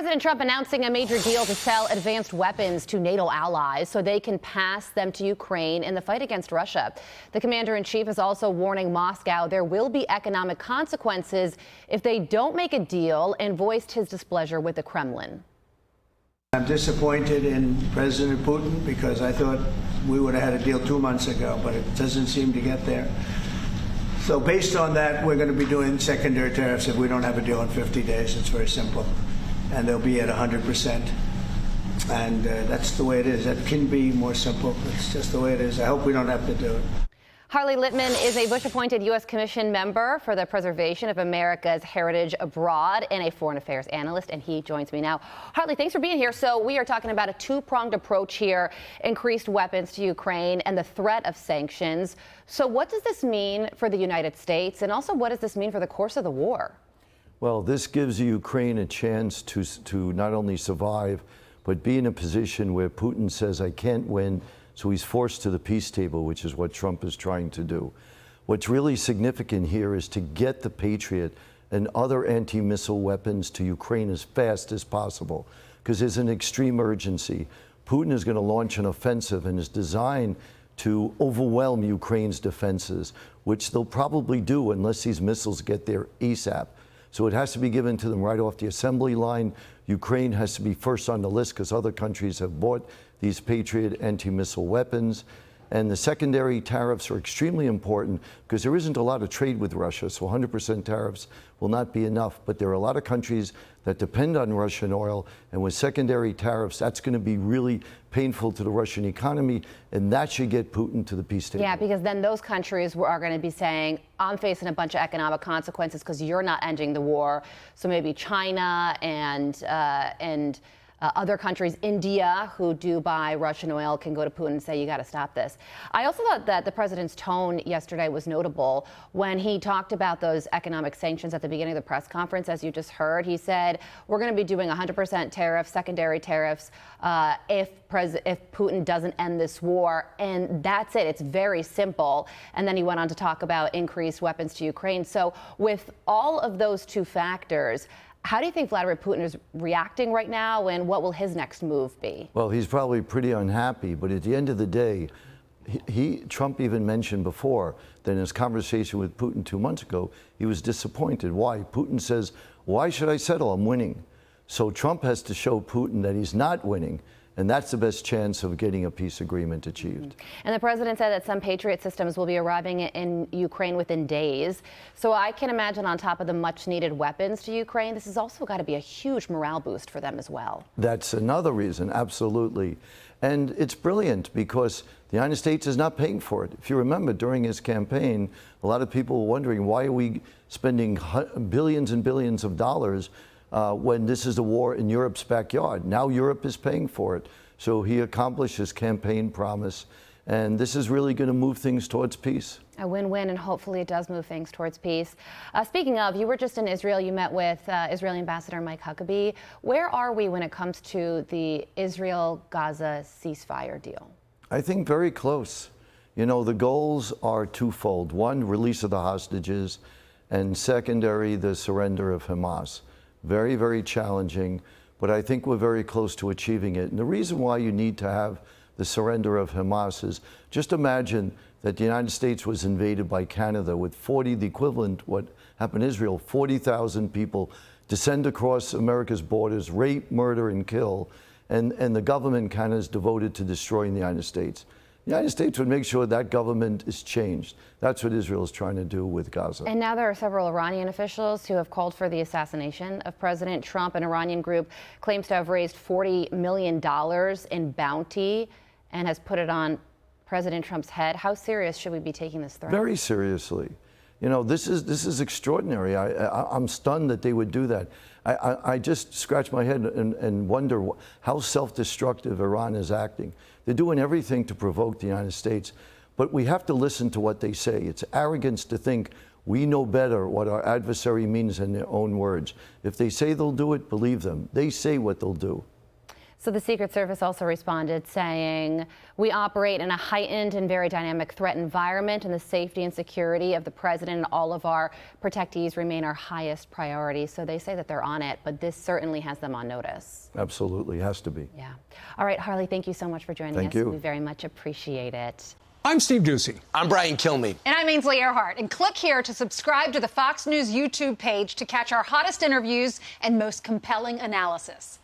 President Trump announcing a major deal to sell advanced weapons to NATO allies so they can pass them to Ukraine in the fight against Russia. The commander-in-chief is also warning Moscow there will be economic consequences if they don't make a deal, and voiced his displeasure with the Kremlin. I'm disappointed in President Putin because I thought we would have had a deal 2 months ago, but it doesn't seem to get there. So based on that, we're going to be doing secondary tariffs if we don't have a deal in 50 days. It's very simple. And they'll be at 100%. And that's the way it is. It can be more simple. It's just the way it is. I hope we don't have to do it. Harley Lippman is a Bush-appointed U.S. Commission member for the Preservation of America's Heritage Abroad and a foreign affairs analyst, and he joins me now. Harley, thanks for being here. So we are talking about a two-pronged approach here, increased weapons to Ukraine and the threat of sanctions. So what does this mean for the United States, and also what does this mean for the course of the war? Well, this gives Ukraine a chance to not only survive, but be in a position where Putin says, I can't win, so he's forced to the peace table, which is what Trump is trying to do. What's really significant here is to get the Patriot and other anti-missile weapons to Ukraine as fast as possible, because there's an extreme urgency. Putin is going to launch an offensive and is designed to overwhelm Ukraine's defenses, which they'll probably do unless these missiles get there ASAP. So it has to be given to them right off the assembly line. Ukraine has to be first on the list because other countries have bought these Patriot anti-missile weapons. And the secondary tariffs are extremely important because there isn't a lot of trade with Russia, so 100% tariffs will not be enough. But there are a lot of countries that depend on Russian oil, and with secondary tariffs, that's going to be really painful to the Russian economy, and that should get Putin to the peace table. Yeah, because then those countries are going to be saying, I'm facing a bunch of economic consequences because you're not ending the war. So maybe China and other countries, India, who do buy Russian oil, can go to Putin and say, you got to stop this. I also thought that the president's tone yesterday was notable when he talked about those economic sanctions at the beginning of the press conference. As you just heard, he said, we're going to be doing 100% tariffs, secondary tariffs, if Putin doesn't end this war. And that's it. It's very simple. And then he went on to talk about increased weapons to Ukraine. So with all of those two factors, how do you think Vladimir Putin is reacting right now, and what will his next move be? Well, he's probably pretty unhappy, but at the end of the day, Trump even mentioned before that in his conversation with Putin 2 months ago, he was disappointed. Why? Putin says, why should I settle? I'm winning. So Trump has to show Putin that he's not winning, and that's the best chance of getting a peace agreement achieved. And the president said that some Patriot systems will be arriving in Ukraine within days. So I can imagine, on top of the much needed weapons to Ukraine, this has also got to be a huge morale boost for them as well. That's another reason, absolutely. And it's brilliant because the United States is not paying for it. If you remember, during his campaign, a lot of people were wondering, why are we spending billions and billions of dollars when this is a war in Europe's backyard? Now Europe is paying for it. So he accomplished his campaign promise, and this is really going to move things towards peace. A win-win, and hopefully it does move things towards peace. Speaking of, you were just in Israel. You met with Israeli Ambassador Mike Huckabee. Where are we when it comes to the Israel-Gaza ceasefire deal? I think very close. You know, the goals are twofold. One, release of the hostages, and secondary, the surrender of Hamas. Very, very challenging, but I think we're very close to achieving it. And the reason why you need to have the surrender of Hamas is, just imagine that the United States was invaded by Canada with the equivalent what happened in Israel, 40,000 people descend across America's borders, rape, murder, and kill, and the government in Canada is devoted to destroying the United States. The United States would make sure that government is changed. That's what Israel is trying to do with Gaza. And now there are several Iranian officials who have called for the assassination of President Trump. An Iranian group claims to have raised $40 million in bounty and has put it on President Trump's head. How serious should we be taking this threat? Very seriously. You know, this is extraordinary. I'm stunned that they would do that. I just scratch my head and wonder how self-destructive Iran is acting. They're doing everything to provoke the United States, but we have to listen to what they say. It's arrogance to think we know better what our adversary means in their own words. If they say they'll do it, believe them. They say what they'll do. So the Secret Service also responded saying, we operate in a heightened and very dynamic threat environment, and the safety and security of the president and all of our protectees remain our highest priority. So they say that they're on it, but this certainly has them on notice. Absolutely, has to be. Yeah. All right, Harley, thank you so much for joining us. Thank you. We very much appreciate it. I'm Steve Ducey. I'm Brian Kilmeade. And I'm Ainsley Earhart. And click here to subscribe to the Fox News YouTube page to catch our hottest interviews and most compelling analysis.